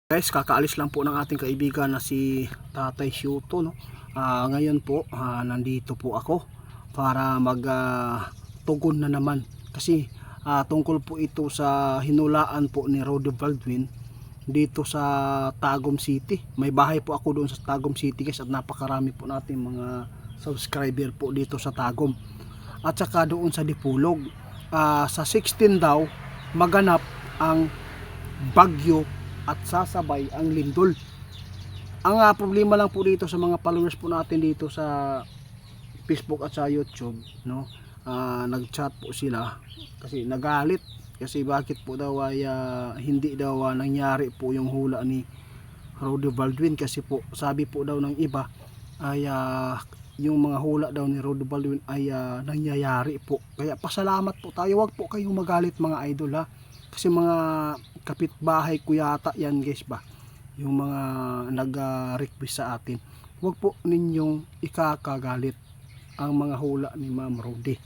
Guys, kakaalis lang po ng ating kaibigan na si Tatay Shuto, no? Ngayon po, nandito po ako para tugon na naman. Kasi tungkol po ito sa hinulaan po ni Roddy Baldwin dito sa Tagum City. May bahay po ako doon sa Tagum City, guys, at napakarami po natin mga subscriber po dito sa Tagum. At saka doon sa Dipulog. Sa 16 daw, maganap ang bagyo at sasabay ang lindol. Ang problema lang po dito sa mga followers po natin dito sa Facebook at sa YouTube, no? Nag-chat po sila kasi nagalit kasi bakit po daw ay hindi daw nangyari po yung hula ni Roddy Baldwin, kasi po sabi po daw ng iba ay yung mga hula daw ni Roddy Baldwin ay nangyayari po. Kaya pasalamat po tayo, wag po kayong magalit mga idol, ha, kasi mga kapitbahay ko yata yan, guys, ba, yung mga nag-request sa atin. Huwag po ninyong ikakagalit ang mga hula ni Ma'am Roddy,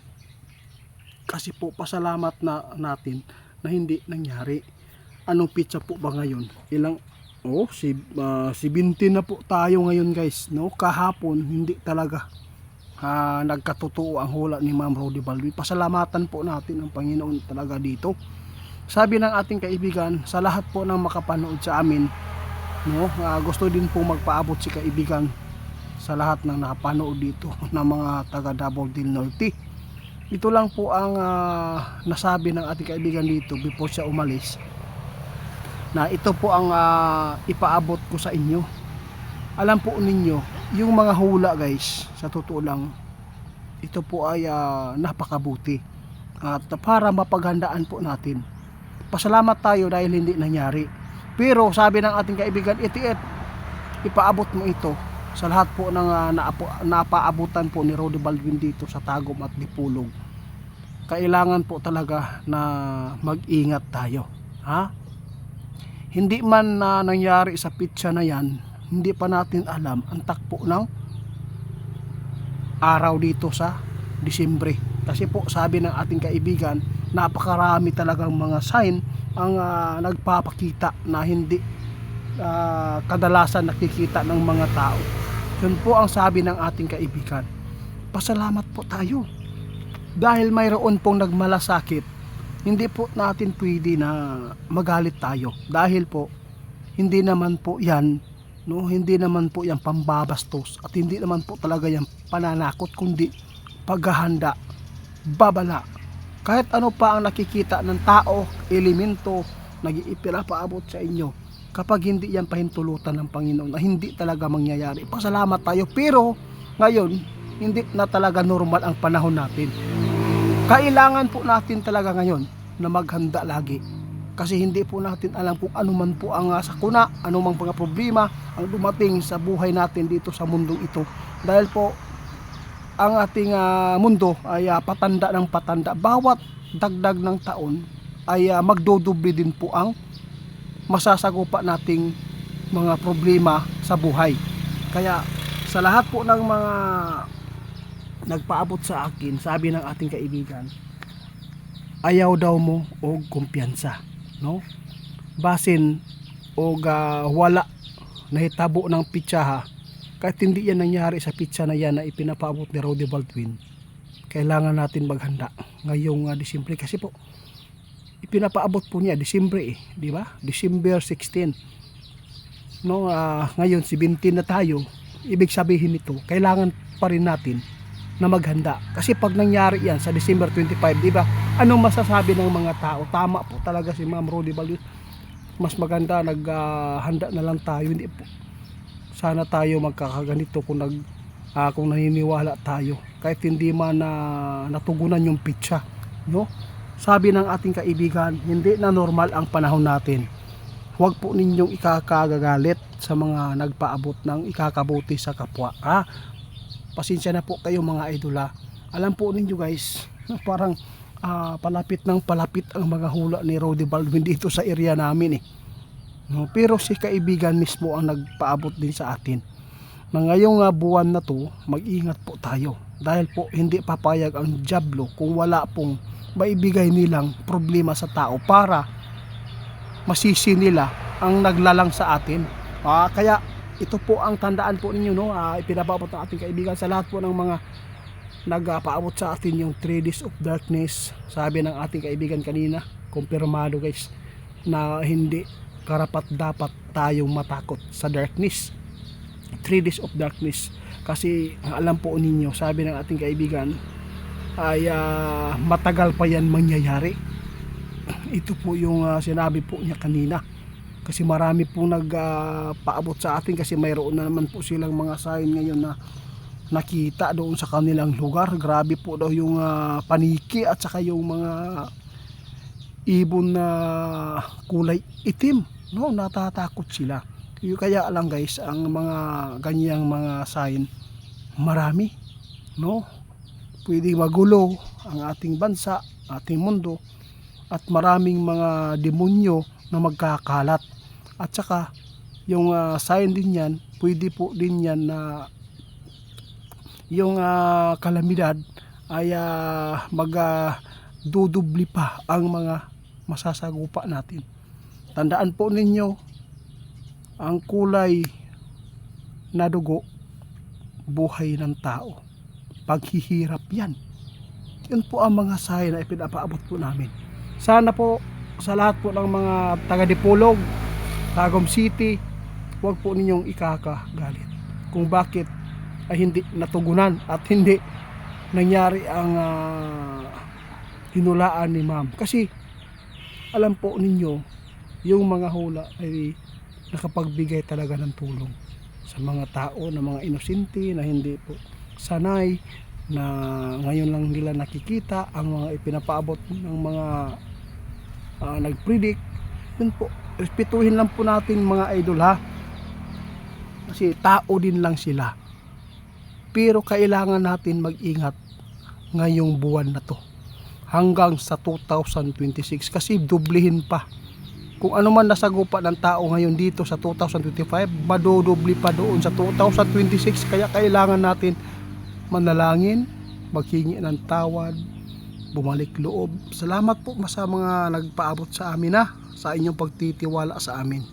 kasi po pasalamat na natin na hindi nangyari. Anong pizza po ba ngayon? Ilang 17 na po tayo ngayon, guys, no? Kahapon hindi talaga nagkatotoo ang hula ni Ma'am Roddy Baldwin. Pasalamatan po natin ang Panginoon talaga dito. Sabi ng ating kaibigan, sa lahat po ng makapanood sa amin, no, gusto din po magpaabot si kaibigan sa lahat ng nakapanood dito ng mga taga Davao del Norte. Ito lang po ang nasabi ng ating kaibigan dito before siya umalis, na ito po ang ipaabot ko sa inyo. Alam po ninyo, yung mga hula, guys, sa totoo lang, ito po ay napakabuti at para mapaghandaan po natin. Pasalamat tayo dahil hindi nangyari. Pero sabi ng ating kaibigan, ipaabot mo ito sa lahat po ng napaabutan po ni Roddy Baldwin dito sa Tagum at Dipulog. Kailangan po talaga na mag-ingat tayo, ha? Hindi man nangyari sa pitsa na yan, hindi pa natin alam ang takbo ng araw dito sa Disyembre. Kasi po sabi ng ating kaibigan, napakarami talagang mga sign ang nagpapakita na hindi kadalasan nakikita ng mga tao. Yun po ang sabi ng ating kaibigan. Pasalamat po tayo dahil mayroon pong nagmalasakit. Hindi po natin pwede na magalit tayo dahil po hindi naman po yan, no, hindi naman po yan pambabastos at hindi naman po talaga yan pananakot, kundi paghahanda, babala. Kahit ano pa ang nakikita ng tao, elemento, nag-iipinapaabot sa inyo, kapag hindi yan pahintulutan ng Panginoon na hindi talaga mangyayari, pasalamat tayo. Pero ngayon, hindi na talaga normal ang panahon natin. Kailangan po natin talaga ngayon na maghanda lagi, kasi hindi po natin alam kung ano man po ang sakuna, ano mang mga problema ang dumating sa buhay natin dito sa mundong ito. Dahil po ang ating mundo ay patanda ng patanda. Bawat dagdag ng taon ay magdodoble din po ang masasagupa nating mga problema sa buhay. Kaya sa lahat po ng mga nagpaabot sa akin, sabi ng ating kaibigan, ayaw daw mo og kumpiyansa, no? Basin og wala nahitabo ng pitsaha, kahit hindi yan nangyari sa pitsa na yan na ipinapaabot ni Roddy Baldwin, kailangan natin maghanda ngayong Disyembre, kasi po ipinapaabot po niya Disyembre, di ba? December 16, no? Ngayon 17 na tayo. Ibig sabihin nito, kailangan pa rin natin na maghanda, kasi pag nangyari yan sa December 25, di ba, anong masasabi ng mga tao? Tama po talaga si Ma'am Roddy Baldwin, mas maganda naghanda na lang tayo. Hindi po sana tayo magkakaganito kung naniniwala tayo, kahit hindi man natugunan yung pitsa, no? Sabi ng ating kaibigan, hindi na normal ang panahon natin. Huwag po ninyong ikakagagalit sa mga nagpaabot ng ikakabuti sa kapwa. Pasensya na po kayo mga idola. Alam po ninyo, guys, parang palapit ng palapit ang mga hula ni Roddy Baldwin dito sa area namin, no? Pero si kaibigan mismo ang nagpaabot din sa atin na ngayong buwan na to, mag-ingat po tayo, dahil po hindi papayag ang dyablo kung wala pong maibigay nilang problema sa tao para masisi nila ang naglalang sa atin. Kaya ito po ang tandaan po ninyo, no? Ipinapaabot ng ating kaibigan sa lahat po ng mga nagpaabot sa atin yung 3 days of darkness. Sabi ng ating kaibigan kanina, kumpirmado guys, na hindi karapat dapat tayong matakot sa darkness, 3 days of darkness. Kasi alam po ninyo, sabi ng ating kaibigan ay matagal pa yan mangyayari. Ito po yung sinabi po niya kanina. Kasi marami po nagpaabot sa atin, kasi mayroon na naman po silang mga sign ngayon na nakita doon sa kanilang lugar. Grabe po daw yung paniki at saka yung mga ibon na kulay itim, no? Natatakot sila. Kaya lang guys, ang mga ganyang mga sign marami, no? Pwede magulo ang ating bansa, ating mundo, at maraming mga demonyo na magkakalat. At saka yung sign din yan, pwede po din yan na yung kalamidad ay magdudubli pa ang mga masasagupa natin. Tandaan po ninyo, ang kulay na dugo, buhay ng tao, paghihirap yan. Yun po ang mga sign na ipinapaabot po namin. Sana po sa lahat po ng mga taga-Dipolog, Tagum City, huwag po ninyong ikakagalit kung bakit ay hindi natugunan at hindi nangyari ang hinulaan ni ma'am. Kasi alam po ninyo, yung mga hula ay nakapagbigay talaga ng tulong sa mga tao, na mga inosente na hindi po sanay, na ngayon lang nila nakikita ang mga ipinapaabot ng mga nagpredict. Yun po, respetuhin lang po natin mga idol, ha, kasi tao din lang sila. Pero kailangan natin mag-ingat ngayong buwan na to hanggang sa 2026, kasi dublihin pa. Kung ano man nasagupa ng tao ngayon dito sa 2025, madudubli pa doon sa 2026. Kaya kailangan natin manalangin, maghingi ng tawad, bumalik loob. Salamat po sa mga nagpaabot sa amin, sa inyong pagtitiwala sa amin.